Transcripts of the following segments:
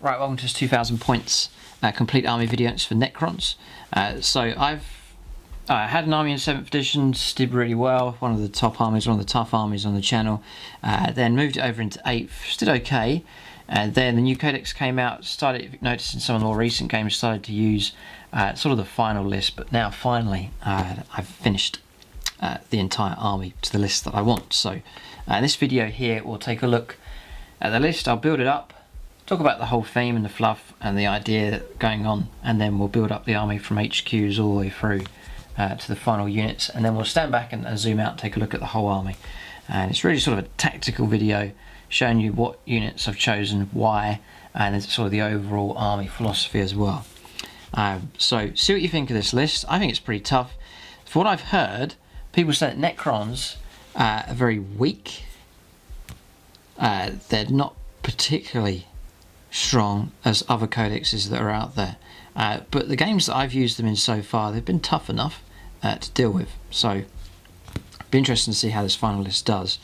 Right, welcome to this 2000 points complete army video. It's for Necrons. So I've had an army in 7th edition, did really well, one of the top armies, one of the tough armies on the channel. Then moved it over into 8th, did okay. And then the new codex came out, started, if you noticed in some of the more recent games, started to use sort of the final list, but now finally I've finished the entire army to the list that I want. So in this video here we'll take a look at the list, I'll build it up, talk about the whole theme and the fluff and the idea going on, and then we'll build up the army from HQs all the way through to the final units, and then we'll stand back and zoom out and take a look at the whole army. And it's really sort of a tactical video showing you what units I've chosen, why, and it's sort of the overall army philosophy as well. So see what you think of this list. I think it's pretty tough. For what I've heard, people say that Necrons are very weak. They're not particularly strong as other codexes that are out there, but the games that I've used them in so far, they've been tough enough to deal with. So it'll be interesting to see how this final list does.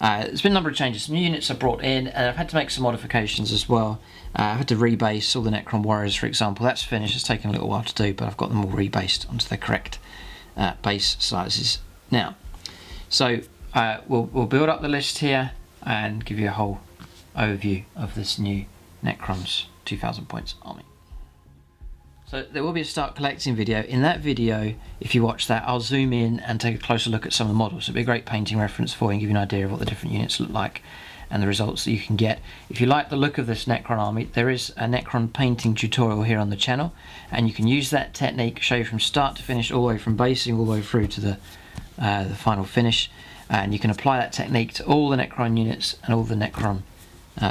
There's been a number of changes. Some new units are brought in, and I've had to make some modifications as well. I've had to rebase all the Necron warriors, for example. That's finished. It's taken a little while to do, but I've got them all rebased onto the correct base sizes now. So we'll build up the list here and give you a whole overview of this new Necrons 2000 points army. So there will be a start collecting video. In that video, if you watch that, I'll zoom in and take a closer look at some of the models. It'll be a great painting reference for you and give you an idea of what the different units look like and the results that you can get. If you like the look of this Necron army, there is a Necron painting tutorial here on the channel, and you can use that technique, show you from start to finish, all the way from basing all the way through to the final finish, and you can apply that technique to all the Necron units and all the Necron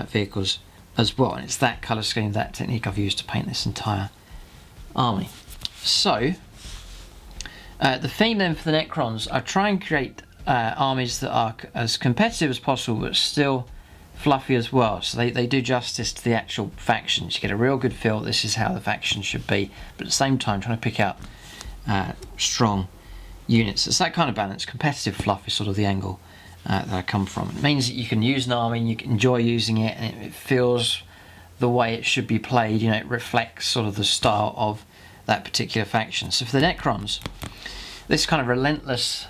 vehicles as well. And it's that colour scheme, that technique I've used to paint this entire army. So the theme then for the Necrons, I try and create armies that are as competitive as possible but still fluffy as well, so they do justice to the actual factions. You get a real good feel this is how the factions should be, but at the same time trying to pick out strong units. It's that kind of balance. Competitive fluff is sort of the angle that I come from. It means that you can use an army and you can enjoy using it, and it feels the way it should be played. You know, it reflects sort of the style of that particular faction. So for the Necrons, this kind of relentless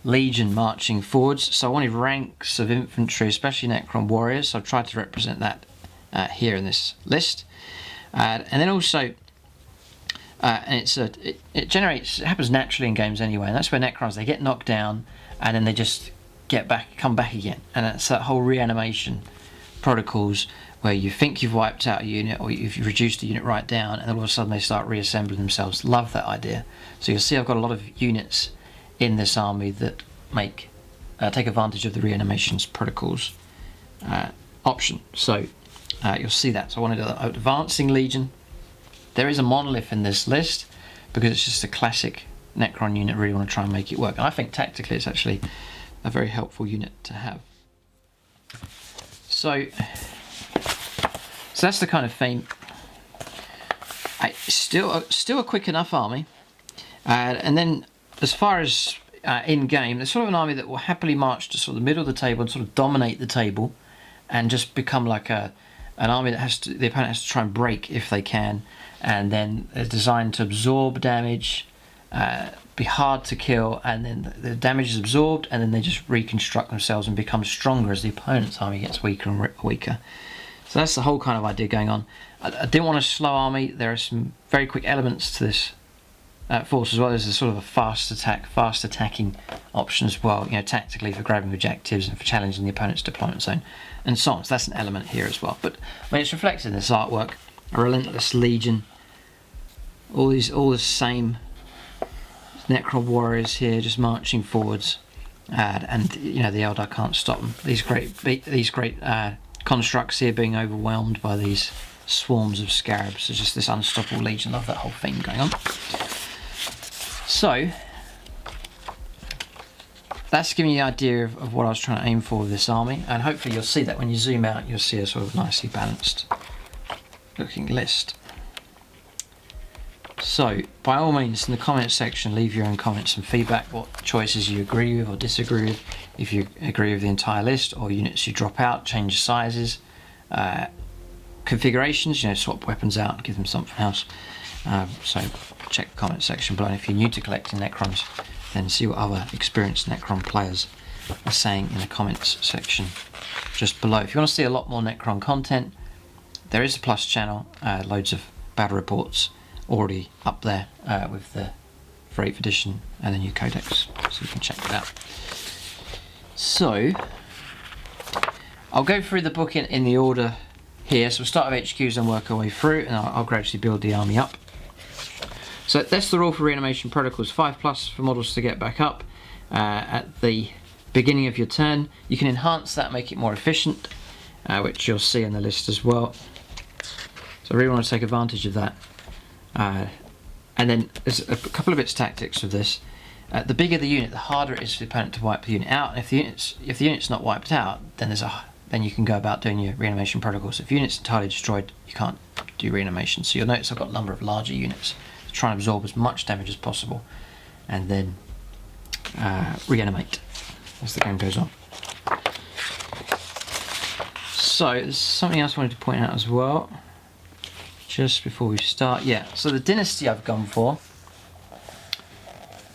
legion marching forwards, so I wanted ranks of infantry, especially Necron warriors, so I've tried to represent that here in this list. And then also and it happens naturally in games anyway, and that's where Necrons, they get knocked down and then they just come back again, and that's that whole reanimation protocols where you think you've wiped out a unit or you've reduced the unit right down, and then all of a sudden they start reassembling themselves. Love that idea. So you'll see I've got a lot of units in this army that take advantage of the reanimations protocols option. So you'll see that. So I wanted an advancing legion. There is a monolith in this list because it's just a classic Necron unit. Really want to try and make it work, and I think tactically it's actually a very helpful unit to have. So that's the kind of theme. Still a quick enough army, and then as far as in game, there's sort of an army that will happily march to sort of the middle of the table and sort of dominate the table, and just become like an army that the opponent has to try and break if they can, and then they're designed to absorb damage, be hard to kill, and then the damage is absorbed, and then they just reconstruct themselves and become stronger as the opponent's army gets weaker and weaker. So that's the whole kind of idea going on. I didn't want a slow army. There are some very quick elements to this force as well. There's a sort of a fast attacking option as well, you know, tactically for grabbing objectives and for challenging the opponent's deployment zone and so on. So that's an element here as well. But when it's reflected in this artwork, a relentless legion, all the same Necron warriors here just marching forwards, and you know, the Eldar can't stop them. These great constructs here being overwhelmed by these swarms of scarabs. It's just this unstoppable legion. Love that whole thing going on. So that's giving you the idea of what I was trying to aim for with this army, and hopefully you'll see that when you zoom out, you'll see a sort of nicely balanced looking list. So by all means, in the comments section, leave your own comments and feedback, what choices you agree with or disagree with, if you agree with the entire list or units you drop out, change sizes, configurations, you know, swap weapons out and give them something else. So check the comment section below, and if you're new to collecting Necrons, then see what other experienced Necron players are saying in the comments section just below. If you want to see a lot more Necron content, there is a Plus channel, loads of battle reports already up there with the for 8th edition and the new codex, so you can check that out. So I'll go through the book in the order here. So we'll start with HQs and work our way through, and I'll gradually build the army up. So that's the rule for reanimation protocols: 5+ for models to get back up at the beginning of your turn. You can enhance that, make it more efficient, which you'll see in the list as well. So I really want to take advantage of that. And then there's a couple of bits of tactics with this. The bigger the unit, the harder it is for the opponent to wipe the unit out. And if the unit's not wiped out, then you can go about doing your reanimation protocols. If the unit's entirely destroyed, you can't do reanimation. So you'll notice I've got a number of larger units to try and absorb as much damage as possible, and then reanimate as the game goes on. So there's something else I wanted to point out as well, just before we start. Yeah, so the dynasty I've gone for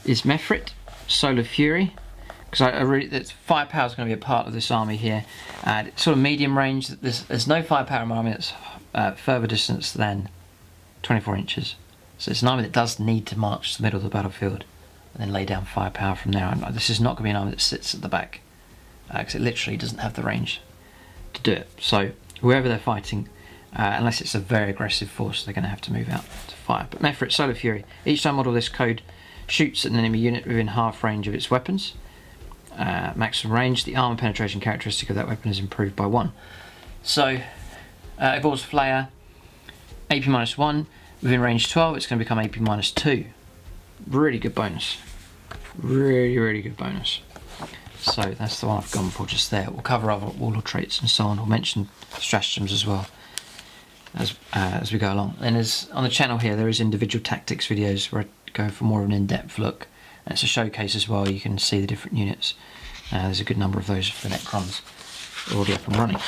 is Mefrit, Solar Fury, because I really, firepower is going to be a part of this army here. It's sort of medium range. There's no firepower in my army that's further distance than 24 inches. So it's an army that does need to march to the middle of the battlefield and then lay down firepower from there. And this is not going to be an army that sits at the back, because it literally doesn't have the range to do it. So whoever they're fighting, unless it's a very aggressive force, they're going to have to move out to fire. But Mefrit, Solar Fury. Each time model this code shoots at an enemy unit within half range of its weapons. Maximum range, the armor penetration characteristic of that weapon is improved by 1. So, Ebor's Flayer, AP -1, within range 12, it's going to become AP -2. Really good bonus. Really good bonus. So that's the one I've gone for just there. We'll cover other warlord traits and so on. We'll mention stratagems as well as we go along. And on the channel here, there is individual tactics videos where I go for more of an in-depth look. And it's a showcase as well. You can see the different units. There's a good number of those for the Necrons already up and running.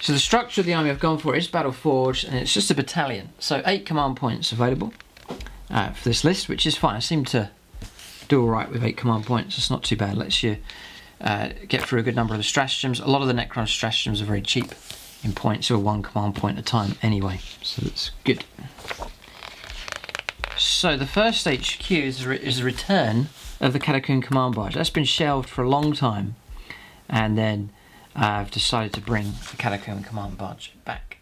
So the structure of the army I've gone for is Battle Forged, and it's just a battalion. So 8 command points available for this list, which is fine. I seem to do alright with 8 command points. It's not too bad. It lets you get through a good number of the stratagems. A lot of the Necron stratagems are very cheap in points, or 1 command point at a time anyway, so that's good. So the first HQ is the return of the Catacomb Command Barge. That's been shelved for a long time, and then I've decided to bring the Catacomb Command Barge back.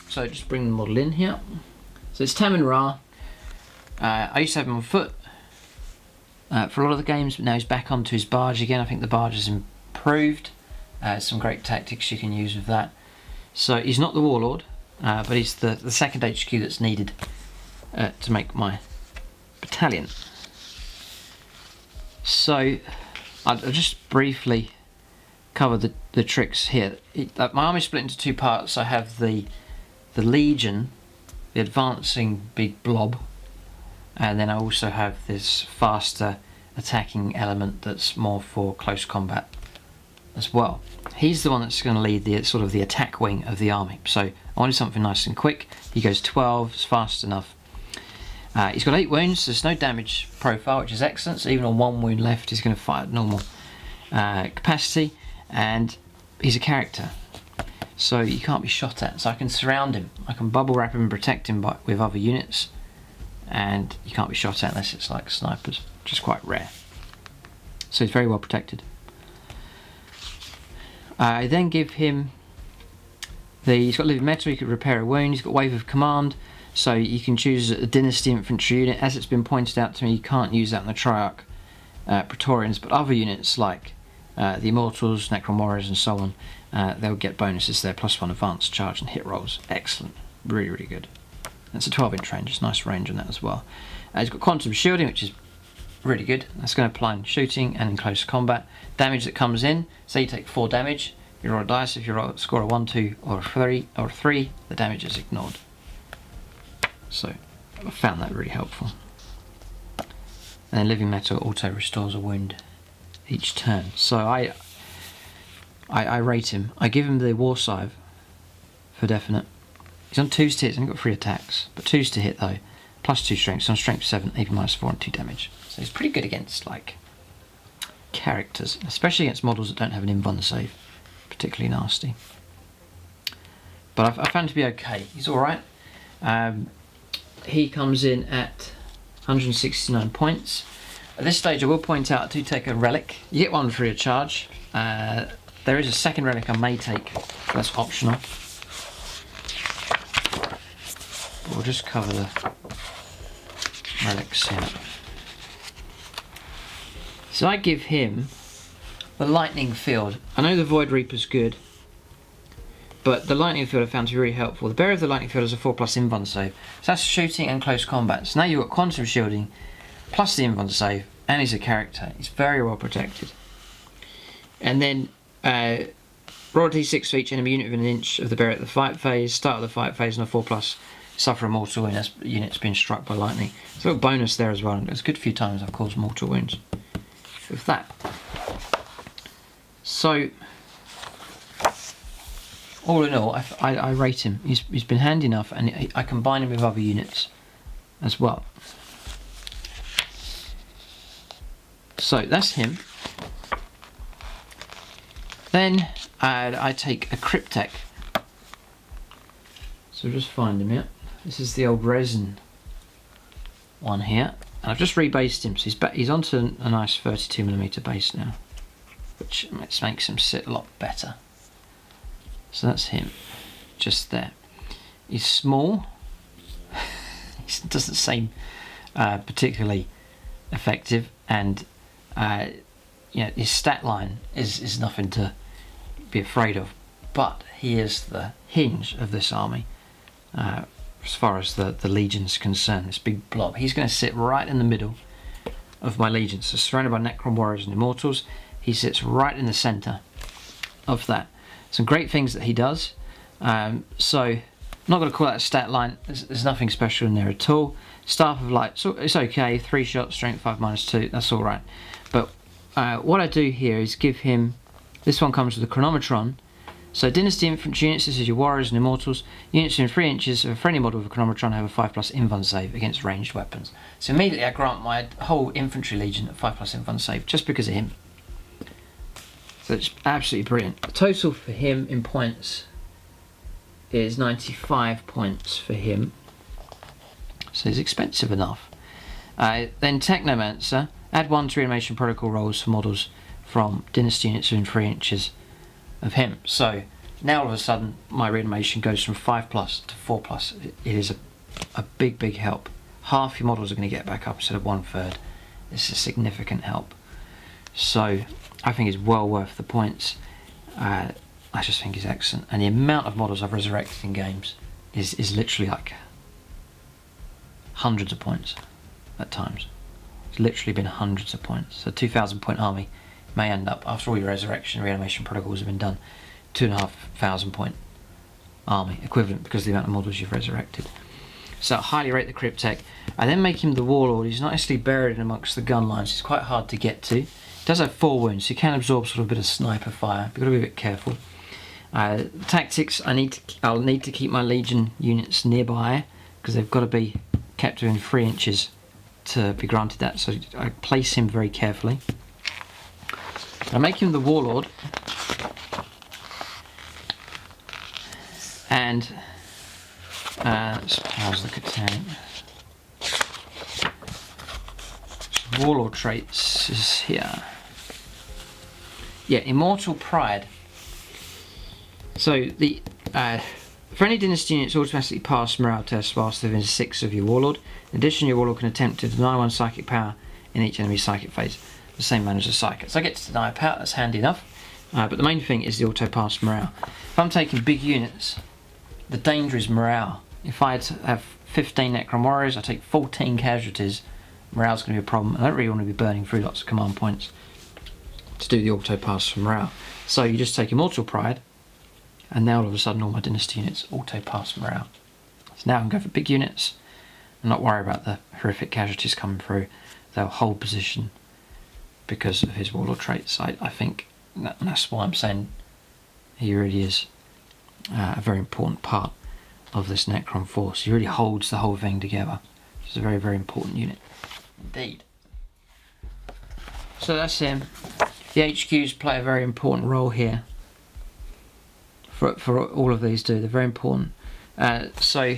So just bring the model in here. So it's TAMUN Ra. I used to have him on foot for a lot of the games, but now he's back onto his barge again. I think the barge has improved. Some great tactics you can use with that. So he's not the Warlord, but he's the second HQ that's needed to make my battalion. So I'll just briefly cover the tricks here. My army is split into 2 parts. I have the Legion, the advancing big blob, and then I also have this faster attacking element that's more for close combat as well. He's the one that's going to lead the sort of the attack wing of the army. So I wanted something nice and quick. He goes 12, it's fast enough. He's got 8 wounds, there's no damage profile, which is excellent. So even on 1 wound left, he's going to fight at normal capacity, and he's a character, so you can't be shot at. So I can surround him, I can bubble wrap him and protect him with other units, and you can't be shot at unless it's like snipers, which is quite rare. So he's very well protected. I then give him he's got living metal, he could repair a wound, he's got wave of command, so you can choose a dynasty infantry unit. As it's been pointed out to me, you can't use that in the Triarch Praetorians, but other units like the Immortals, Necron Warriors and so on, they'll get bonuses there, +1 advanced charge and hit rolls. Excellent, really good. That's a 12-inch range, it's nice range on that as well. He's got quantum shielding, which is really good. That's going to apply in shooting and in close combat. Damage that comes in, say you take 4 damage, you roll a dice. If you score a 1, 2 or 3, the damage is ignored. So I found that really helpful. And then living metal auto restores a wound each turn. So I I rate him. I give him the war scythe for definite. He's on 2s to hit, he's only got 3 attacks, but 2s to hit though. Plus 2 strength, so on strength 7, AP -4 and 2 damage. So he's pretty good against like characters, especially against models that don't have an invuln save. Particularly nasty. But I found him to be okay. He's alright. He comes in at 169 points. At this stage I will point out I do take a relic. You get one free of charge. There is a second relic I may take. That's optional. We'll just cover the relics here. So I give him the lightning field. I know the Void Reaper's good, but the lightning field I found to be really helpful. The bearer of the lightning field has a 4+ invuln save. So that's shooting and close combat. So now you've got quantum shielding plus the invuln save, and he's a character. He's very well protected. And then roll a d6 for each enemy unit within an inch of the bearer at the fight phase. Start of the fight phase on a 4+. Suffer a mortal wound as units being struck by lightning. It's a little bonus there as well. It's a good few times I've caused mortal wounds with that. So all in all, I rate him. He's been handy enough, and I combine him with other units as well. So that's him. Then I take a Cryptek. So just find him here. This is the old resin one here, and I've just rebased him, so he's onto a nice 32mm base now, which makes him sit a lot better. So that's him, just there. He's small. He doesn't seem particularly effective, and his stat line is nothing to be afraid of. But he is the hinge of this army. As far as the legion's concerned, this big blob. He's going to sit right in the middle of my legion. So surrounded by Necron warriors and immortals, he sits right in the centre of that. Some great things that he does. So I'm not going to call that a stat line. There's nothing special in there at all. Staff of Light, so it's okay. 3 shots, strength 5 -2. That's all right. But what I do here is give him. This one comes with a chronometron. So Dynasty infantry units, this is your warriors and immortals. Units in 3 inches of a friendly model with a chronometron have a 5+ invuln save against ranged weapons. So immediately I grant my whole infantry legion a 5+ invuln save just because of him. So it's absolutely brilliant. The total for him in points is 95 points for him. So he's expensive enough. Then Technomancer, add 1 to reanimation protocol rolls for models from Dynasty units within 3 inches of him. So now all of a sudden my reanimation goes from 5+ to 4+. It is a big help. Half your models are going to get back up instead of 1/3. It's a significant help. So I think it's well worth the points. I just think it's excellent, and the amount of models I've resurrected in games is literally like hundreds of points at times. It's literally been hundreds of points. So 2,000 point army may end up, after all your resurrection and reanimation protocols have been done, 2,500 point army equivalent because of the amount of models you've resurrected. So I highly rate the Cryptek. I then make him the Warlord. He's nicely buried in amongst the gun lines. He's quite hard to get to. He does have 4 wounds, so he can absorb sort of a bit of sniper fire. You've got to be a bit careful. Tactics, I'll need to keep my Legion units nearby because they've got to be kept within 3 inches to be granted that. So I place him very carefully. I make him the Warlord, and let's look at tank. Warlord traits is here. Yeah, Immortal Pride. So the for any Dynasty units automatically pass morale tests whilst they're within 6 of your Warlord. In addition, your Warlord can attempt to deny 1 psychic power in each enemy's psychic phase. The same manner as a psychic. So I get to deny a power, that's handy enough. But the main thing is the auto pass morale. If I'm taking big units, the danger is morale. If I had to have 15 Necron warriors, I take 14 casualties, morale's going to be a problem. I don't really want to be burning through lots of command points to do the auto pass for morale. So you just take Immortal Pride, and now all of a sudden all my Dynasty units auto pass morale. So now I can go for big units and not worry about the horrific casualties coming through. They'll hold position because of his Warlord traits. I think that's why I'm saying He really is a very important part of this Necron force. He really holds the whole thing together. It's a very, very important unit indeed. So that's him. The HQs play a very important role here. For all of these do, they're very important. So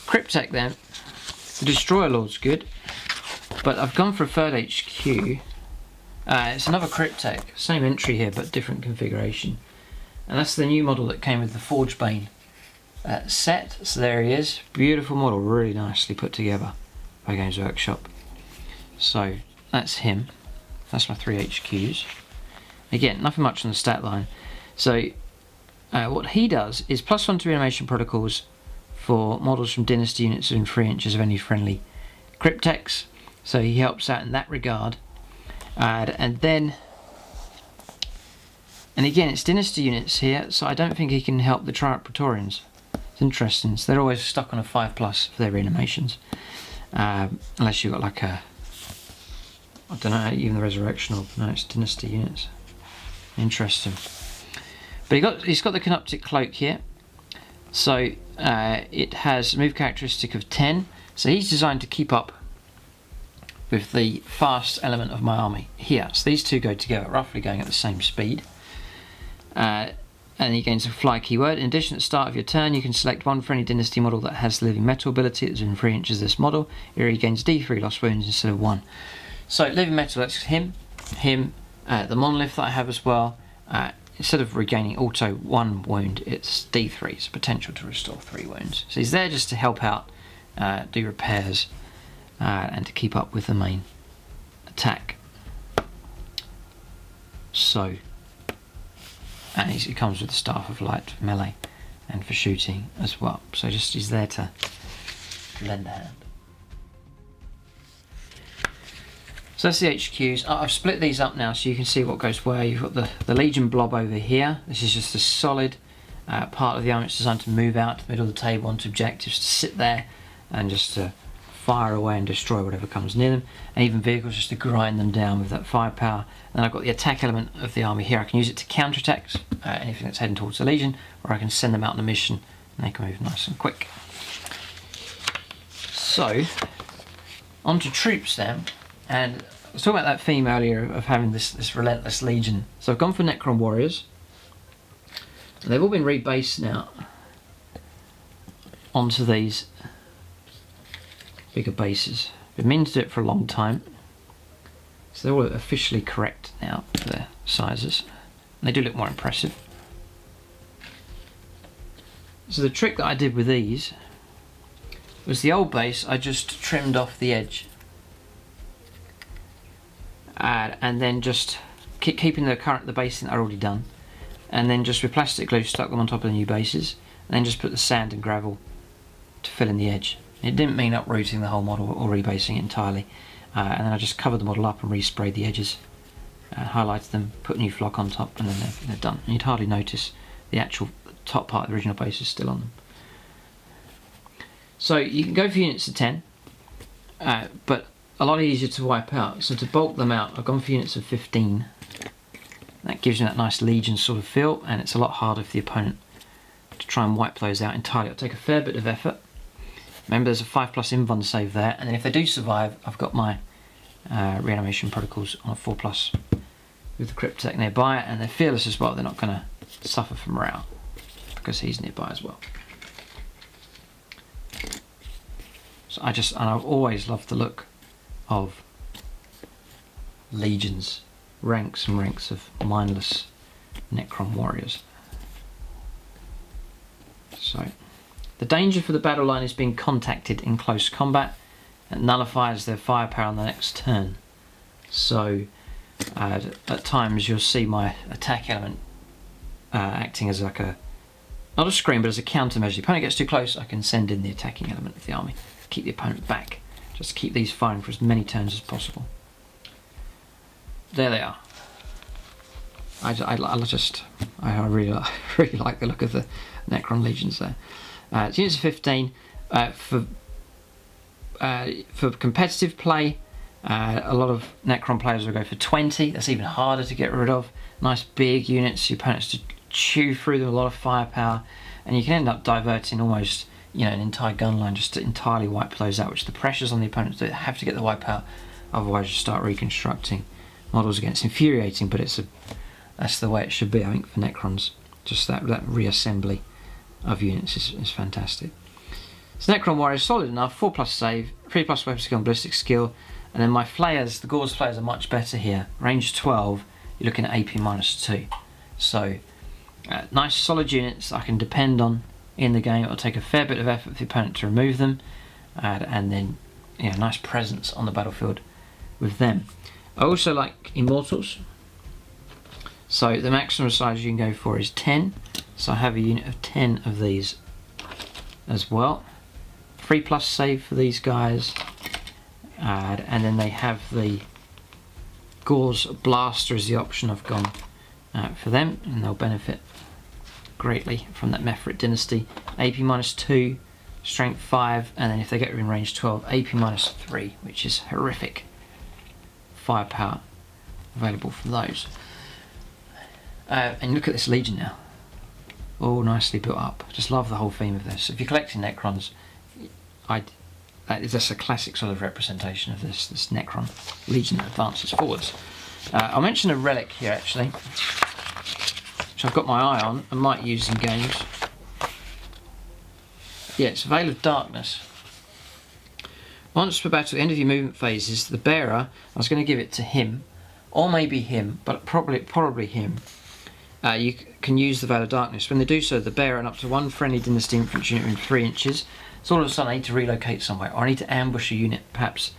Cryptek then, the Destroyer Lord's good, but I've gone for a third HQ. It's another Cryptek, same entry here but different configuration, and that's the new model that came with the Forgebane set. So there he is, beautiful model, really nicely put together by Games Workshop. So that's him. That's my 3 HQs. Again, nothing much on the stat line. So what he does is +1 to reanimation protocols for models from Dynasty units within 3 inches of any friendly Crypteks. So he helps out in that regard. And again, it's Dynasty units here, so I don't think he can help the Triarch Praetorians. It's interesting. So they're always stuck on a 5+ for their reanimations. Unless you've got like a, I don't know, even the Resurrection Orb. No, it's Dynasty units. Interesting. But he's got the Canoptic Cloak here. So it has a move characteristic of 10. So he's designed to keep up with the fast element of my army here. So these two go together, roughly going at the same speed. And he gains a fly keyword. In addition, at the start of your turn, you can select one friendly Dynasty model that has the living metal ability that's within 3 inches of this model. Here he gains D3 lost wounds instead of 1. So living metal, that's him, the monolith that I have as well. Instead of regaining auto 1 wound, it's D3, it's potential to restore 3 wounds. So he's there just to help out, do repairs, and to keep up with the main attack. So, and he comes with the Staff of Light for melee and for shooting as well. So just he's there to lend a hand. So that's the HQs. I've split these up now so you can see what goes where. You've got the Legion blob over here. This is just a solid part of the army. It's designed to move out to the middle of the table onto objectives, to sit there and just to fire away and destroy whatever comes near them. And even vehicles just to grind them down with that firepower. And then I've got the attack element of the army here. I can use it to counterattack anything that's heading towards the Legion, or I can send them out on a mission and they can move nice and quick. So, on to troops then. And I was talking about that theme earlier of having this relentless legion. So I've gone for Necron warriors. And they've all been rebased now onto these bigger bases. Been meaning to do it for a long time. So they're all officially correct now for their sizes. And they do look more impressive. So the trick that I did with these was the old base, I just trimmed off the edge. And then just keeping the basing that I'd already done, and then just with plastic glue stuck them on top of the new bases, and then just put the sand and gravel to fill in the edge. It didn't mean uprooting the whole model or rebasing it entirely, and then I just covered the model up and resprayed the edges, highlighted them, put new flock on top, and then they're done. And you'd hardly notice the actual top part of the original base is still on them. So you can go for units of 10, but a lot easier to wipe out. So to bulk them out, I've gone for units of 15. That gives you that nice Legion sort of feel, and it's a lot harder for the opponent to try and wipe those out entirely. It'll take a fair bit of effort. Remember, there's a 5+ invuln save there, and then if they do survive, I've got my reanimation protocols on a 4+ with the Cryptek nearby, and they're fearless as well. They're not going to suffer from morale because he's nearby as well. So I've always loved the look of legions, ranks and ranks of mindless Necron warriors. So, the danger for the battle line is being contacted in close combat. It nullifies their firepower on the next turn. So, at times you'll see my attack element acting as like not a screen, but as a countermeasure. The opponent gets too close, I can send in the attacking element of the army, keep the opponent back. Just to keep these firing for as many turns as possible. There they are. I really like the look of the Necron legions there. It's units of 15 for competitive play. A lot of Necron players will go for 20. That's even harder to get rid of. Nice big units. Your opponents chew through them, a lot of firepower, and you can end up diverting almost, you know, an entire gun line just to entirely wipe those out, which the pressures on the opponents, they have to get the wipe out, otherwise you start reconstructing models again. It's infuriating, but that's the way it should be, I think, for Necrons. Just that reassembly of units is fantastic. So Necron Warrior is solid enough, 4+ save, 3+ weapon skill and ballistic skill, and then my flayers, the Gauze flayers are much better here. Range 12, you're looking at AP -2. So nice solid units I can depend on in the game. It'll take a fair bit of effort for the opponent to remove them, and then, you know, nice presence on the battlefield with them. I also like Immortals. So the maximum size you can go for is 10. So I have a unit of 10 of these as well. 3+ save for these guys. And then they have the Gauze Blaster as the option I've gone for them, and they'll benefit greatly from that Mefrit Dynasty. AP -2, Strength 5, and then if they get in range 12, AP -3, which is horrific firepower available from those. And look at this Legion now, all nicely built up. Just love the whole theme of this. If you're collecting Necrons, that's a classic sort of representation of this Necron Legion that advances forwards. I'll mention a relic here actually, which I've got my eye on and might use in games. Yeah, it's a Veil of Darkness. Once per battle, at the end of your movement phases, the bearer, I was going to give it to him, or maybe him, but probably him. You can use the Veil of Darkness. When they do so, the bearer and up to one friendly Dynasty infantry unit in 3 inches. So all of a sudden I need to relocate somewhere, or I need to ambush a unit. Perhaps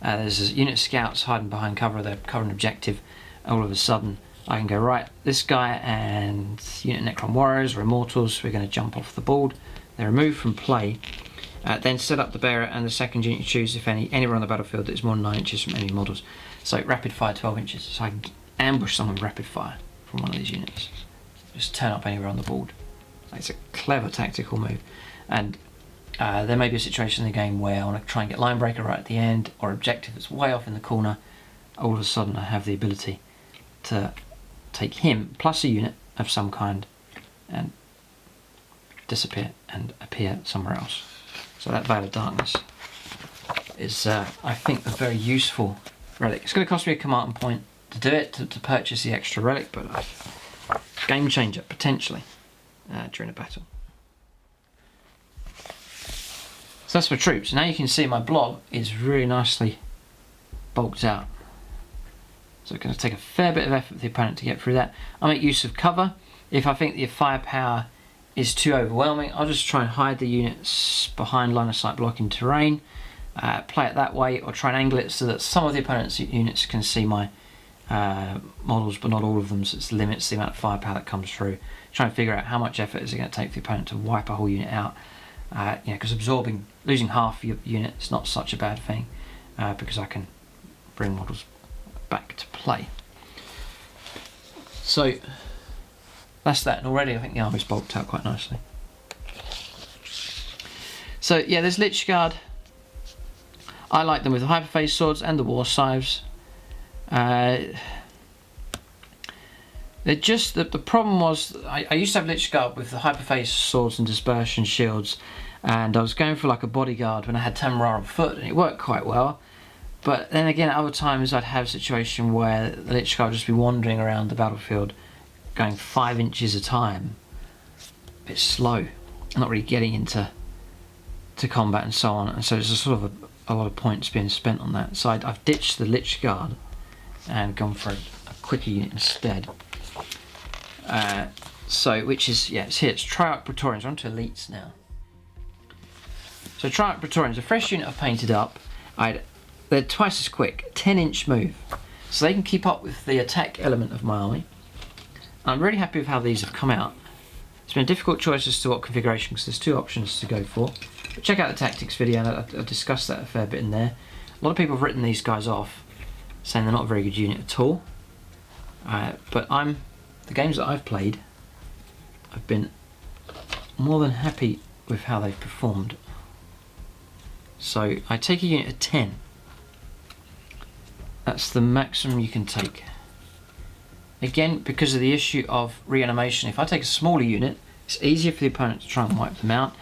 there's a unit of scouts hiding behind cover, they're covering an objective. All of a sudden I can go, right, this guy and unit Necron Warriors or Immortals, we're going to jump off the board. They're removed from play. Then set up the bearer and the second unit you choose, if anywhere on the battlefield that is more than 9 inches from any models. So rapid fire 12 inches. So I can ambush someone with rapid fire from one of these units. Just turn up anywhere on the board. It's a clever tactical move. And there may be a situation in the game where I want to try and get line breaker right at the end, or objective that's way off in the corner. All of a sudden I have the ability to take him plus a unit of some kind and disappear and appear somewhere else. So that Veil of Darkness is, I think, a very useful relic. It's going to cost me a command point to do it, to purchase the extra relic, but game changer, potentially, during a battle. So that's for troops. Now you can see my blob is really nicely bulked out. So it's going to take a fair bit of effort for the opponent to get through that. I make use of cover. If I think the firepower is too overwhelming, I'll just try and hide the units behind line of sight blocking terrain, play it that way, or try and angle it so that some of the opponent's units can see my models, but not all of them, so it limits the amount of firepower that comes through. Try and figure out how much effort is it going to take for the opponent to wipe a whole unit out. Because losing half your unit is not such a bad thing, because I can bring models back to play. So that's that, and already I think the army's bulked out quite nicely. So yeah, there's Lich Guard. I like them with the hyperphase swords and the war scythes. They're just the problem was I used to have Lich Guard with the hyperphase swords and dispersion shields, and I was going for like a bodyguard when I had TAMUN on foot, and it worked quite well. But then again, at other times I'd have a situation where the Lich Guard would just be wandering around the battlefield, going 5 inches a time, a bit slow, not really getting into combat and so on. And so there's a sort of a lot of points being spent on that. So I've ditched the Lich Guard and gone for a quicker unit instead. Which is, yeah, it's here. It's Triarch Praetorians. We're on to elites now. So Triarch Praetorians, a fresh unit I've painted up. They're twice as quick, 10-inch move, so they can keep up with the attack element of my army. I'm really happy with how these have come out. It's been a difficult choice as to what configuration, because there's 2 options to go for. But check out the tactics video, and I discussed that a fair bit in there. A lot of people have written these guys off, saying they're not a very good unit at all. But the games that I've played, I've been more than happy with how they've performed. So I take a unit of 10. That's the maximum you can take. again, because of the issue of reanimation, if I take a smaller unit, it's easier for the opponent to try and wipe them out.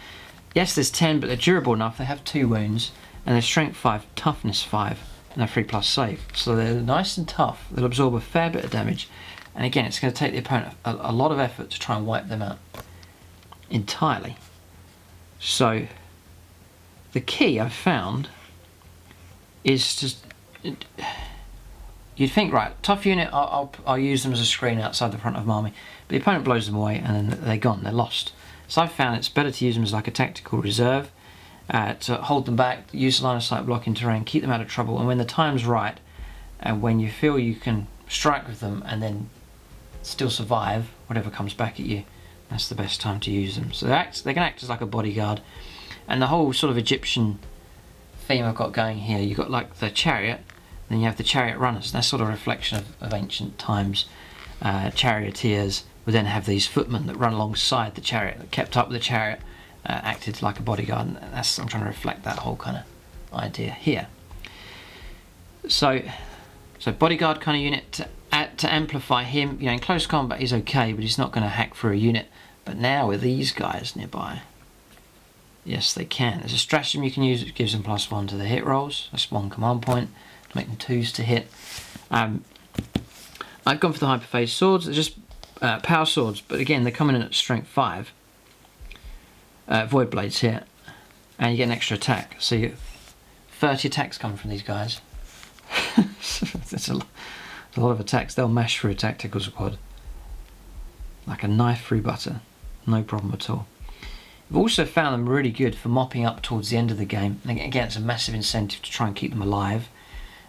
Yes, there's 10, but they're durable enough. They have 2 wounds, and they're strength 5, toughness 5, and they're 3+ save. So they're nice and tough. They'll absorb a fair bit of damage. And again, it's going to take the opponent a lot of effort to try and wipe them out entirely. So the key I've found is just, you'd think, right, tough unit, I'll use them as a screen outside the front of my army, but the opponent blows them away and then they're gone, they're lost. So I've found it's better to use them as like a tactical reserve, to hold them back, use line of sight blocking terrain, keep them out of trouble, and when the time's right and when you feel you can strike with them and then still survive whatever comes back at you, that's the best time to use them. So they can act as like a bodyguard. And the whole sort of Egyptian theme I've got going here, you've got like the chariot, then you have the chariot runners. That's sort of a reflection of ancient times. Charioteers would then have these footmen that run alongside the chariot, that kept up with the chariot, acted like a bodyguard. And I'm trying to reflect that whole kind of idea here. So bodyguard kind of unit to amplify him. You know, in close combat he's okay, but he's not going to hack through a unit. But now with these guys nearby, yes, they can. There's a stratagem you can use which gives them +1 to the hit rolls. That's 1 command point to make them 2s to hit. I've gone for the hyperphase swords. They're just power swords, but again, they're coming in at strength 5. Void blades here, and you get an extra attack. So you get 30 attacks coming from these guys. That's a lot of attacks. They'll mash through a tactical squad like a knife through butter, no problem at all. I've also found them really good for mopping up towards the end of the game. And again, it's a massive incentive to try and keep them alive.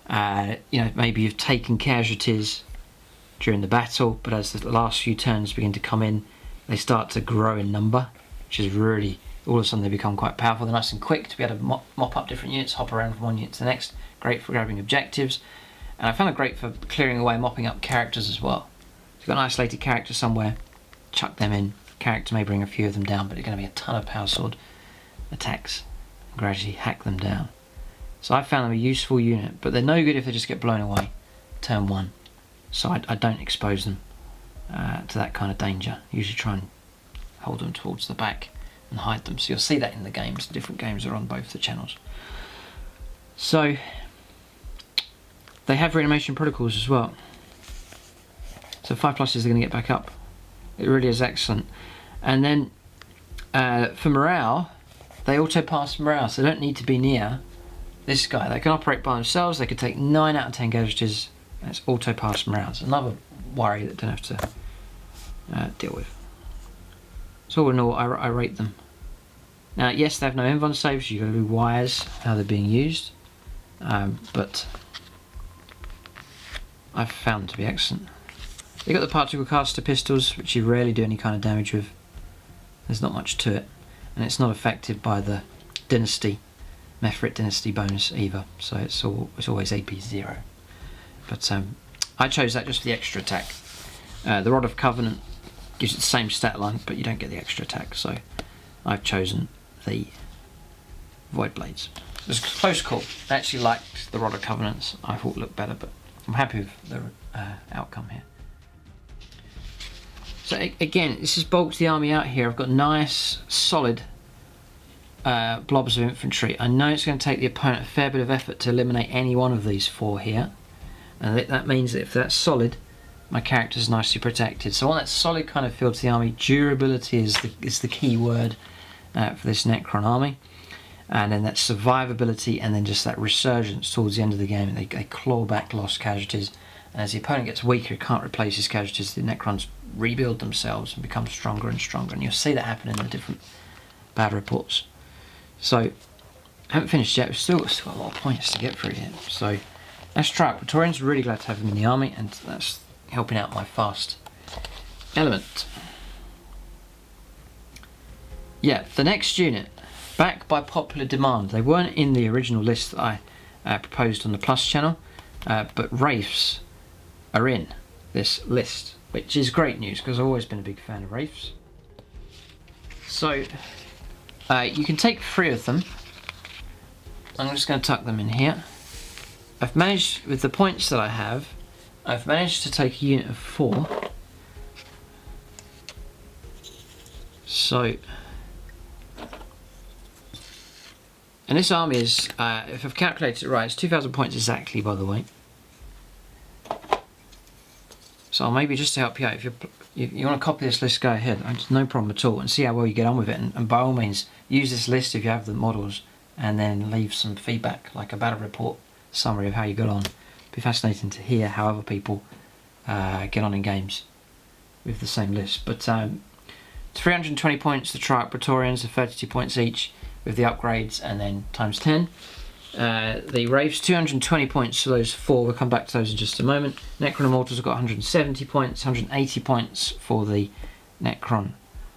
You know, maybe you've taken casualties during the battle, but as the last few turns begin to come in, they start to grow in number, which is really, all of a sudden they become quite powerful. They're nice and quick to be able to mop up different units, hop around from one unit to the next. Great for grabbing objectives. And I found it great for clearing away, mopping up characters as well. If you've got an isolated character somewhere, chuck them in. Character may bring a few of them down, but it's going to be a ton of power sword attacks and gradually hack them down. So I found them a useful unit, but they're no good if they just get blown away turn 1. So I don't expose them to that kind of danger. Usually try and hold them towards the back and hide them. So you'll see that in the games. The different games are on both the channels. So they have reanimation protocols as well. So 5+ they're going to get back up. It really is excellent. And then for morale, they auto pass morale, so they don't need to be near this guy. They can operate by themselves. They could take 9 out of 10 casualties. That's auto pass morale. It's another worry that I don't have to deal with. So all in all, I rate them. Now, yes, they have no invuln saves. You've got to be wise how they're being used, but I've found them to be excellent. You've got the particle caster pistols, which you rarely do any kind of damage with. There's not much to it, and it's not affected by the dynasty, Mefrit dynasty bonus either, so it's always AP 0. But I chose that just for the extra attack. The Rod of Covenant gives it the same stat line, but you don't get the extra attack, so I've chosen the Void Blades. It was a close call. I actually liked the Rod of Covenants. I thought it looked better, but I'm happy with the outcome here. So again, this has bulked the army out here. I've got nice, solid blobs of infantry. I know it's going to take the opponent a fair bit of effort to eliminate any one of these 4 here. And that means that if that's solid, my character's nicely protected. So I want that solid kind of feel to the army. Durability is the key word for this Necron army. And then that survivability, and then just that resurgence towards the end of the game. They claw back lost casualties. And as the opponent gets weaker, it can't replace his casualties. The Necrons rebuild themselves and become stronger and stronger. And you'll see that happen in the different bad reports. So, I haven't finished yet. We've still got a lot of points to get through here. So, let's try it. Praetorians, really glad to have them in the army, and that's helping out my fast element. Yeah, the next unit, back by popular demand. They weren't in the original list that I proposed on the Plus channel, but Wraiths are in this list, which is great news because I've always been a big fan of Wraiths. So you can take 3 of them. I'm just going to tuck them in here. I've managed, with the points that I have, I've managed to take a unit of 4. So, and this army is, if I've calculated it right, it's 2,000 points exactly, by the way. So maybe just to help you out, if you want to copy this list, go ahead. It's no problem at all, and see how well you get on with it. And by all means, use this list if you have the models, and then leave some feedback, like a battle report summary of how you got on. It'd be fascinating to hear how other people get on in games with the same list. But 320 points, the Triarch Praetorians are 32 points each with the upgrades, and then times 10. The Wraiths, 220 points for those 4, we'll come back to those in just a moment. Necron Immortals have got 170 points, 180 points for the Necron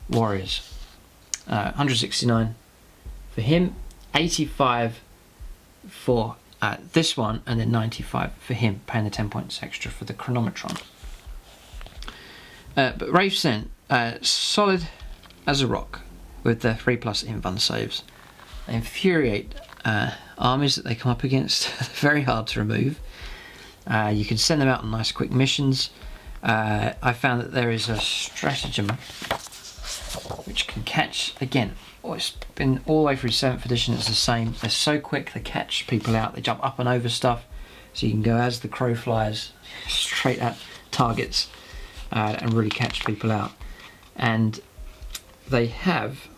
Warriors. 169 for him, 85 for this one, and then 95 for him, paying the 10 points extra for the Chronometron. But Wraiths then, solid as a rock with their 3+ invuln saves. They infuriate armies that they come up against. Very hard to remove. You can send them out on nice quick missions. I found that there is a stratagem which can catch, again, it's been all the way through 7th edition, it's the same. They're so quick, they catch people out, they jump up and over stuff, so you can go as the crow flies straight at targets and really catch people out. And they have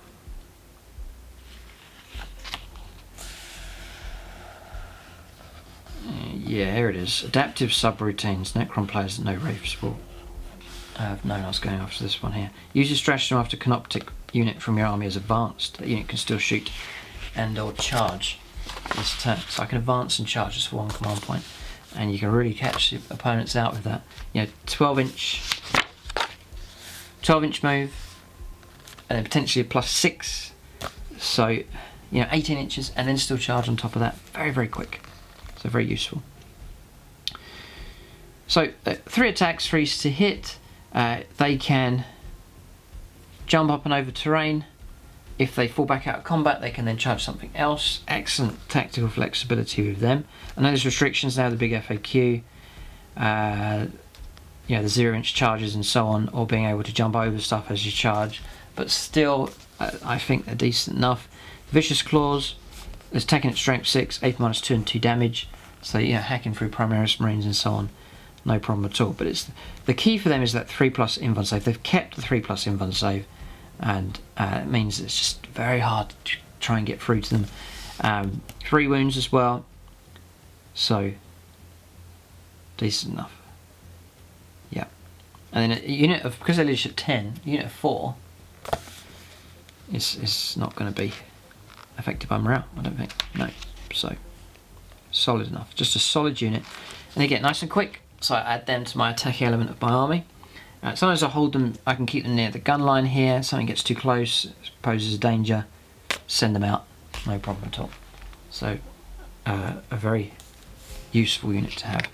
yeah, here it is. Adaptive subroutines. Necron players that know Wraiths will have known I was going after this one here. Use your stratagem after Canoptic unit from your army is advanced. That unit can still shoot and or charge this turn. So I can advance and charge just for 1 command point. And you can really catch the opponents out with that. You know, 12-inch move, and then potentially a +6. So, you know, 18 inches, and then still charge on top of that. Very, very quick. So very useful. So 3 attacks, 3 to hit. They can jump up and over terrain. If they fall back out of combat, they can then charge something else. Excellent tactical flexibility with them. I know there's restrictions now, the big FAQ. You know, the 0-inch charges and so on, or being able to jump over stuff as you charge. But still, I think they're decent enough. Vicious Claws. It's attacking at strength 6, 8 -2 and 2 damage. So, you know, hacking through Primaris Marines and so on, no problem at all. But it's the key for them is that 3+ invuln save. They've kept the 3+ invuln save, and it means it's just very hard to try and get through to them. 3 wounds as well, so decent enough. Yeah, and then a unit of, because they leash at 10, unit of 4 is not going to be affected by morale, I don't think. No, so solid enough. Just a solid unit, and they get nice and quick. So I add them to my attacking element of my army. Sometimes I hold them, I can keep them near the gun line here. Something gets too close, poses a danger, send them out, no problem at all. So a very useful unit to have.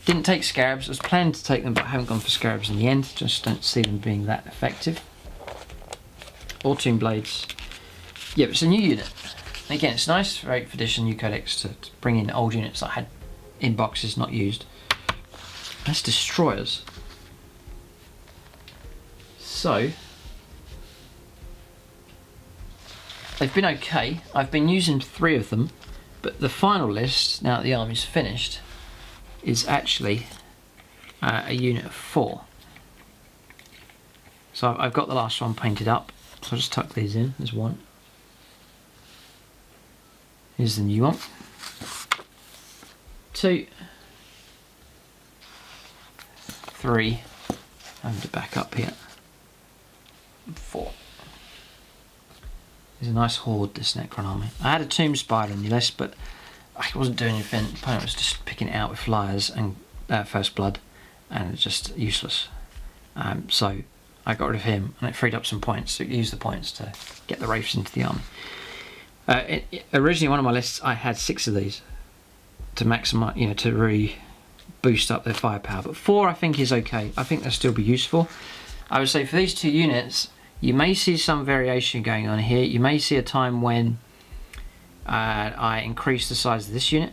Didn't take Scarabs. I was planning to take them, but I haven't gone for Scarabs in the end. Just don't see them being that effective. Autoon Blades. Yeah, but it's a new unit. And again, it's nice for 8th edition new codex to bring in old units that I had in boxes not used. That's Destroyers. So they've been okay. I've been using 3 of them, but the final list, now that the army's finished, is actually a unit of 4. So I've got the last one painted up, so I'll just tuck these in. There's 1. Here's the new one. 2, 3, having to back up here, 4. There's a nice horde, this Necron army. I had a Tomb Spider in the list, but I wasn't doing anything. The opponent was just picking it out with flyers and First Blood, and it's just useless. So I got rid of him, and it freed up some points. So use the points to get the Wraiths into the army. Originally, one of my lists, I had 6 of these to maximize, you know, to really boost up their firepower. But 4, I think, is okay. I think they'll still be useful. I would say for these 2 units, you may see some variation going on here. You may see a time when I increase the size of this unit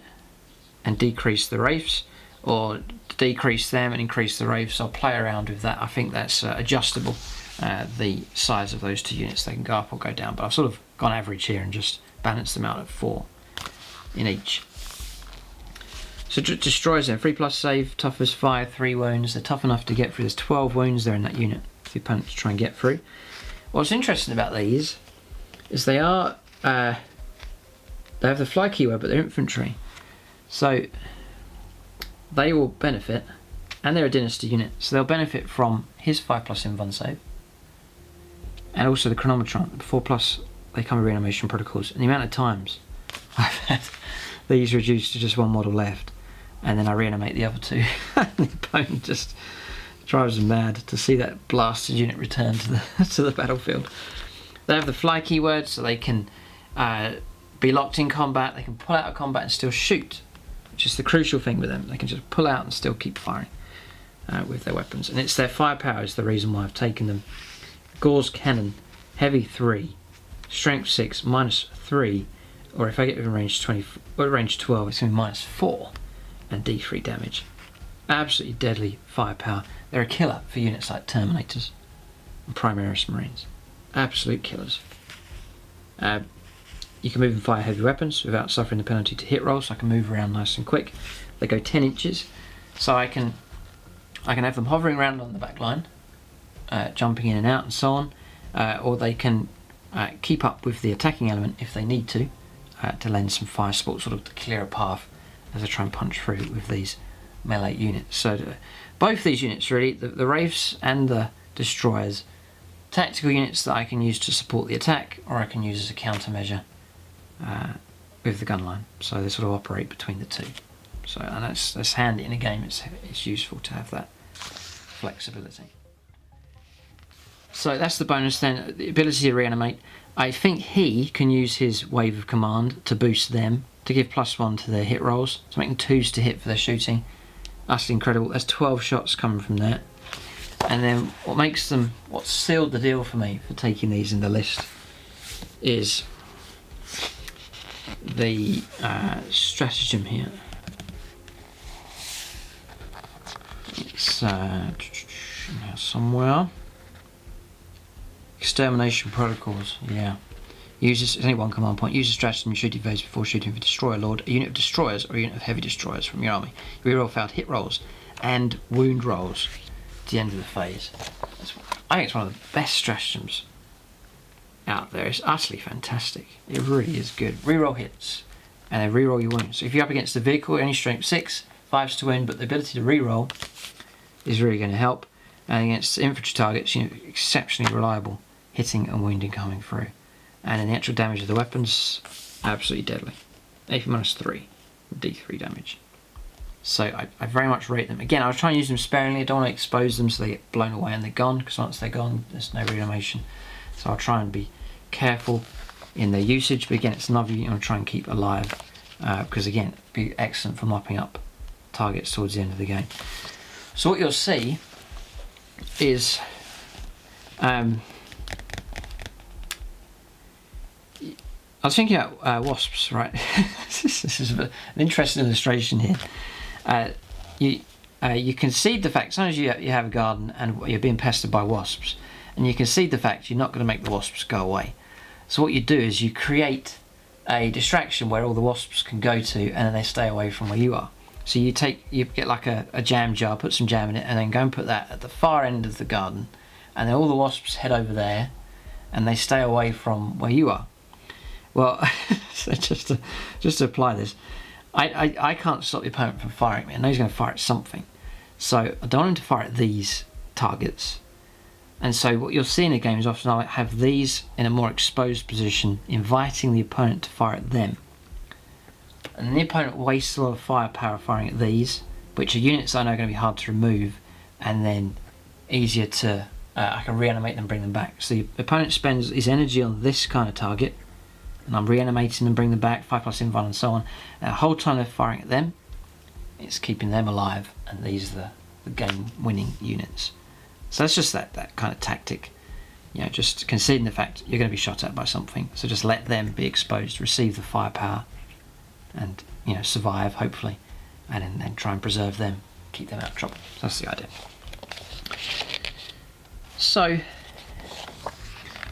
and decrease the Wraiths, or decrease them and increase the Wraiths. I'll play around with that. I think that's adjustable, the size of those two units. They can go up or go down, but I've sort of gone average here and just balanced them out at 4 in each. So destroys them, 3+ save, toughness 5, 3 wounds. They're tough enough to get through. There's 12 wounds there in that unit for the opponent to try and get through. What's interesting about these is they have the fly keyword, but they're infantry. So they will benefit, and they're a dynasty unit, so they'll benefit from his 5+ invuln save, and also the chronometron. The 4+, they come with reanimation protocols, and the amount of times I've had these reduced to just one model left, and then I reanimate the other two. The opponent just drives them mad to see that blasted unit return to the battlefield. They have the fly keyword, so they can be locked in combat. They can pull out of combat and still shoot, which is the crucial thing with them. They can just pull out and still keep firing with their weapons, and it's their firepower is the reason why I've taken them. Gauze cannon, heavy 3, strength 6, -3, or if I get within range 20 or range 12, it's going to be -4 and D3 damage. Absolutely deadly firepower. They're a killer for units like Terminators and Primaris Marines. Absolute killers. You can move and fire heavy weapons without suffering the penalty to hit rolls. So I can move around nice and quick. They go 10 inches, so I can have them hovering around on the back line, jumping in and out and so on, or they can keep up with the attacking element if they need to lend some fire support, sort of to clear a path as I try and punch through with these melee units. So both these units really, the Wraiths and the Destroyers, tactical units that I can use to support the attack, or I can use as a countermeasure with the gun line. So they sort of operate between the two. So, and that's handy in a game. It's useful to have that flexibility. So that's the bonus then, the ability to reanimate. I think he can use his wave of command to boost them, to give +1 to their hit rolls, to make them 2s to hit for their shooting. That's incredible. There's 12 shots coming from that. And then what sealed the deal for me for taking these in the list is the stratagem here. It's somewhere. Extermination protocols, yeah. Uses only one command point. Use a stratagem in shooting phase before shooting for Destroyer Lord, a unit of destroyers or a unit of heavy destroyers from your army. Reroll failed hit rolls and wound rolls at the end of the phase. I think it's one of the best stratagems out there. It's utterly fantastic. It really is good. Reroll hits and then reroll your wounds. So if you're up against the vehicle, only strength 6, 5s to wound, but the ability to reroll is really going to help. And against infantry targets, exceptionally reliable hitting and wounding coming through. And then the actual damage of the weapons, absolutely deadly. AP -3, D3 damage. So I very much rate them. Again, I was trying to use them sparingly. I don't want to expose them so they get blown away and they're gone, because once they're gone, there's no reanimation. So I'll try and be careful in their usage. But again, it's another unit I'll try and keep alive, because again, it'd be excellent for mopping up targets towards the end of the game. So what you'll see is I was thinking about wasps, right? This is an interesting illustration here. You concede the fact, sometimes you have a garden and you're being pestered by wasps, and you concede the fact you're not going to make the wasps go away. So what you do is you create a distraction where all the wasps can go to, and then they stay away from where you are. So you get like a jam jar, put some jam in it, and then go and put that at the far end of the garden, and then all the wasps head over there, and they stay away from where you are. Well, so just to apply this, I can't stop the opponent from firing me. I know he's going to fire at something, so I don't want him to fire at these targets. And so what you'll see in a game is often I have these in a more exposed position, inviting the opponent to fire at them. And then the opponent wastes a lot of firepower firing at these, which are units I know are going to be hard to remove, and then easier to, I can reanimate them, bring them back. So the opponent spends his energy on this kind of target, and I'm reanimating them, bring them back, 5+ invuln and so on. And the whole time they're firing at them, it's keeping them alive, and these are the game-winning units. So that's just that kind of tactic, just conceding the fact you're going to be shot at by something. So just let them be exposed, receive the firepower, and survive hopefully, and then try and preserve them, keep them out of trouble. That's the idea. So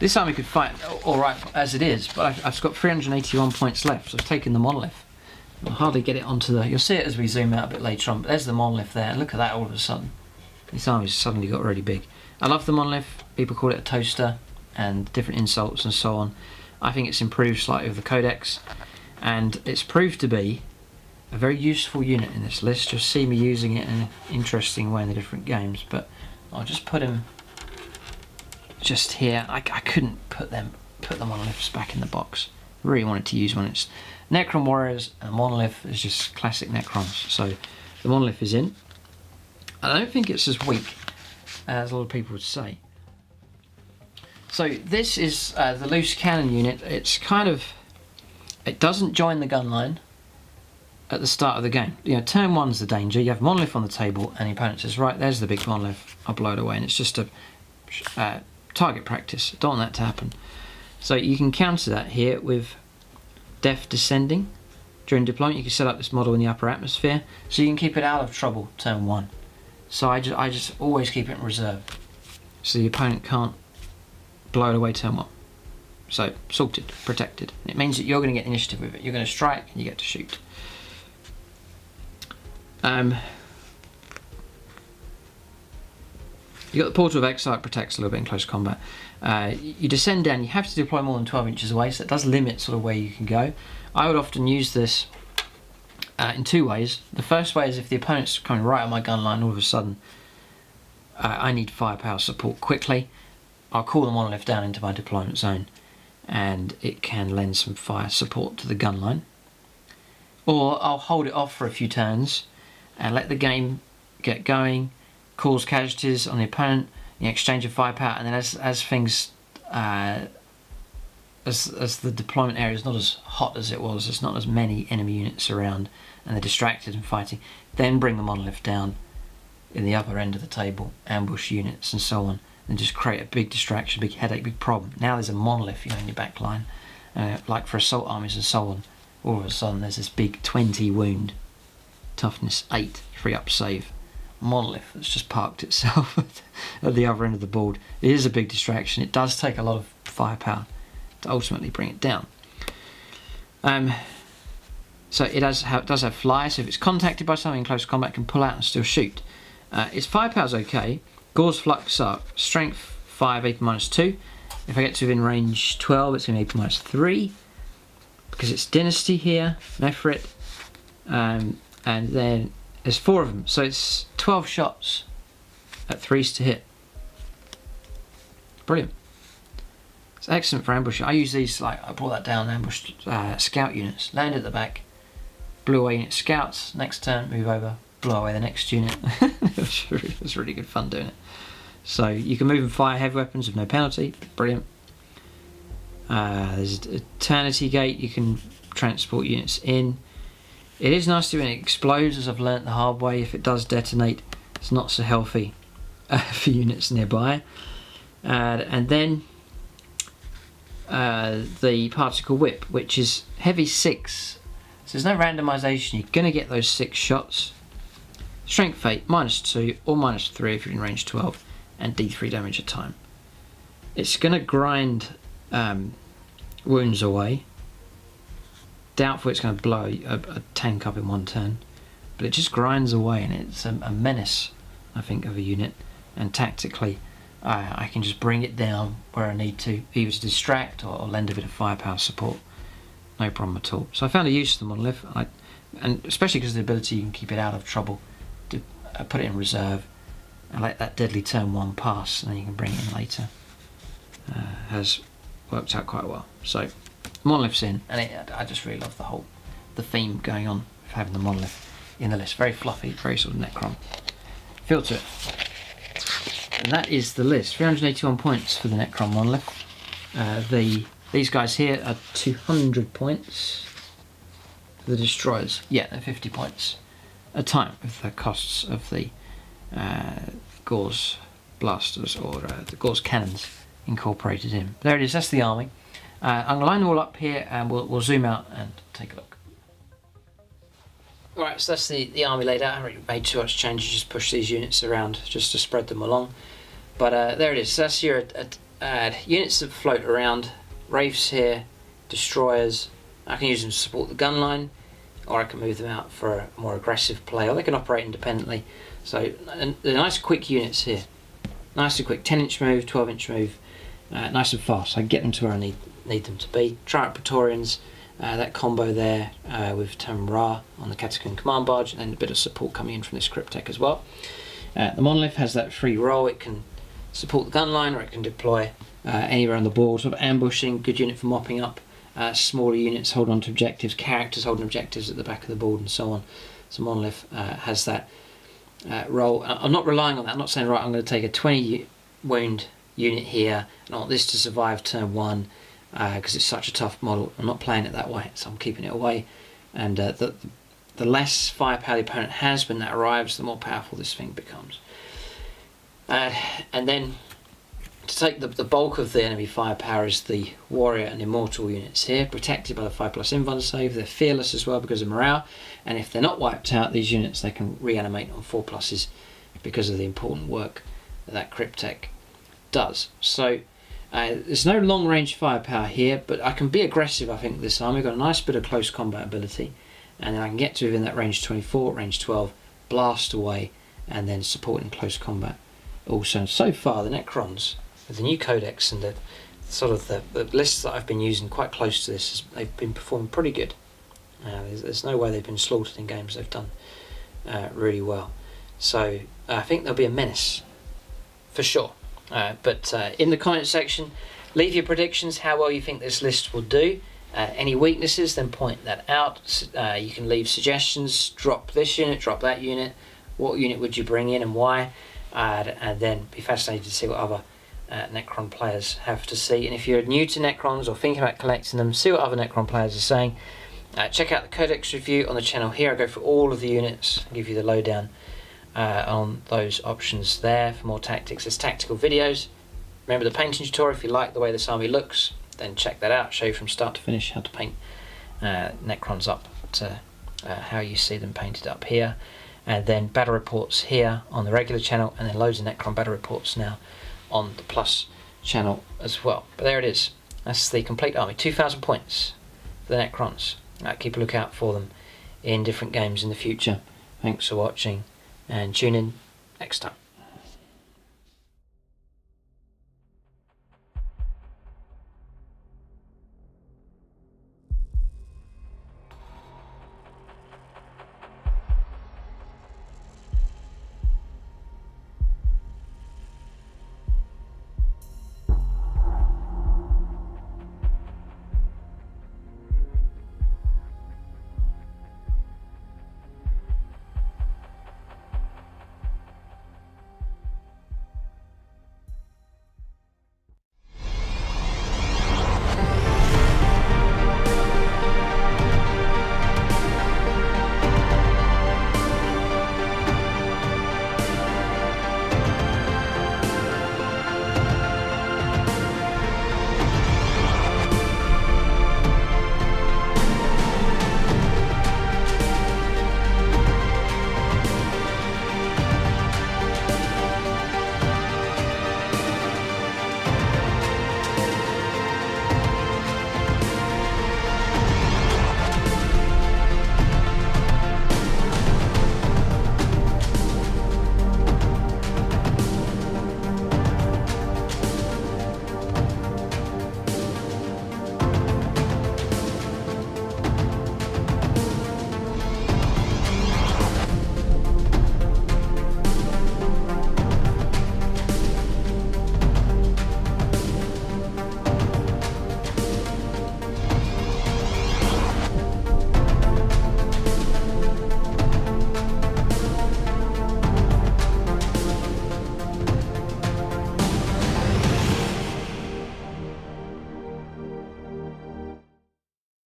this army could fight all right as it is, but I've got 381 points left. So I've taken the monolith. I'll hardly get it onto the... You'll see it as we zoom out a bit later on, but there's the monolith there. And look at that all of a sudden. This army's suddenly got really big. I love the monolith. People call it a toaster and different insults and so on. I think it's improved slightly with the codex, and it's proved to be a very useful unit in this list. You'll see me using it in an interesting way in the different games, but I'll just put him just here. I couldn't put the monoliths back in the box. I really wanted to use one. It's Necron warriors, and monolith is just classic Necrons. So the monolith is in. I don't think it's as weak as a lot of people would say. So this is the loose cannon unit. It's kind of, it doesn't join the gun line at the start of the game. You know, turn 1's the danger. You have monolith on the table, and the opponent says, right, there's the big monolith. I'll blow it away, and it's just a target practice. Don't want that to happen. So you can counter that here with Death Descending. During deployment, you can set up this model in the upper atmosphere, so you can keep it out of trouble turn 1. So I just always keep it in reserve, so the opponent can't blow it away turn 1. So sorted, protected. It means that you're going to get initiative with it. You're going to strike and you get to shoot. You got the Portal of Exile. It protects a little bit in close combat. You descend down. You have to deploy more than 12 inches away, so it does limit sort of where you can go. I would often use this in two ways. The first way is if the opponent's coming right on my gun line, all of a sudden I need firepower support quickly. I'll call the monolith down into my deployment zone, and it can lend some fire support to the gun line. Or I'll hold it off for a few turns and let the game get going, cause casualties on the opponent in exchange of firepower, and then as things as the deployment area is not as hot as it was, there's not as many enemy units around and they're distracted and fighting, then bring the monolith down in the upper end of the table, ambush units and so on, and just create a big distraction, big headache, big problem. Now there's a monolith, in your back line, like for assault armies and so on. All of a sudden there's this big 20 wound, toughness 8, 3 up save monolith that's just parked itself at the other end of the board. It is a big distraction. It does take a lot of firepower to ultimately bring it down. So it does have fly, so if it's contacted by something in close combat, it can pull out and still shoot. Its firepower's okay. Gauze flux up, strength 5, AP -2. If I get to within range 12, it's going to be AP -3 because it's dynasty here, Mephrit, and then there's 4 of them, so it's 12 shots at 3s to hit. Brilliant. It's excellent for ambushing. I use these, like I brought that down, ambushed scout units, landed at the back, blew away unit scouts, next turn move over, blow away the next unit. It was really good fun doing it. So you can move and fire heavy weapons with no penalty. Brilliant. There's an Eternity Gate, you can transport units in. It is nasty when it explodes, as I've learnt the hard way. If it does detonate, it's not so healthy for units nearby. And then the Particle Whip, which is heavy 6. So there's no randomisation, you're going to get those 6 shots. Strength 8, -2 or -3 if you're in range 12, and D3 damage a time. It's going to grind wounds away. Doubtful it's going to blow a tank up in one turn, but it just grinds away, and it's a menace, I think, of a unit. And tactically, I can just bring it down where I need to, either to distract or lend a bit of firepower support. No problem at all. So I found a use for the monolith, and especially because of the ability you can keep it out of trouble, to put it in reserve and let that deadly turn 1 pass, and then you can bring it in later. Has worked out quite well. So monolith's in, and I just really love the theme going on of having the monolith in the list. Very fluffy, very sort of Necron feel to it. And that is the list. 381 points for the Necron monolith. These guys here are 200 points. The destroyers, yeah, they're 50 points a time with the costs of the gauze blasters or the gauze cannons incorporated in. There it is, that's the army. I'm going to line them all up here, and we'll zoom out and take a look. Alright, so that's the army laid out. I haven't really made too much changes, just push these units around just to spread them along. But there it is. So that's your units that float around. Wraiths here, destroyers. I can use them to support the gun line, or I can move them out for a more aggressive play, or they can operate independently. So they're nice quick units here. Nice and quick, 10-inch move, 12-inch move, nice and fast. I can get them to where I need them to be. Triumph Praetorians, that combo there with TAMUN on the Catacomb Command Barge, and then a bit of support coming in from this Cryptek as well. The Monolith has that free roll. It can support the gun line, or it can deploy anywhere on the board, sort of ambushing, good unit for mopping up smaller units, hold on to objectives, characters holding objectives at the back of the board and so on. So Monolith has that roll. I'm not relying on that. I'm not saying, right, I'm going to take a 20 wound unit here and I want this to survive turn 1 because it's such a tough model. I'm not playing it that way, so I'm keeping it away. And the less firepower the opponent has when that arrives, the more powerful this thing becomes. And then to take the bulk of the enemy firepower is the warrior and immortal units here, protected by the 5+ invuln save. They're fearless as well because of morale, and if they're not wiped out, these units, they can reanimate on 4+s because of the important work that Cryptek does. So there's no long range firepower here, but I can be aggressive. I think this army got a nice bit of close combat ability, and then I can get to within that range 24, range 12, blast away, and then support in close combat. Also, so far the Necrons with the new codex and the sort of the lists that I've been using quite close to this, they've been performing pretty good. There's no way they've been slaughtered in games. They've done really well. So I think there'll be a menace for sure. But in the comment section, leave your predictions, how well you think this list will do. Any weaknesses, then point that out. You can leave suggestions, drop this unit, drop that unit, what unit would you bring in and why, and then be fascinated to see what other Necron players have to see. And if you're new to Necrons or thinking about collecting them, see what other Necron players are saying. Check out the Codex review on the channel here. I go through all of the units, give you the lowdown on those options there. For more tactics, there's tactical videos. Remember the painting tutorial. If you like the way this army looks, then check that out. Show you from start to finish how to paint Necrons up to how you see them painted up here. And then battle reports here on the regular channel, and then loads of Necron battle reports now on the Plus channel as well. But there it is. That's the complete army. 2,000 points for the Necrons. Keep a lookout for them in different games in the future. Thanks for watching, and tune in next time.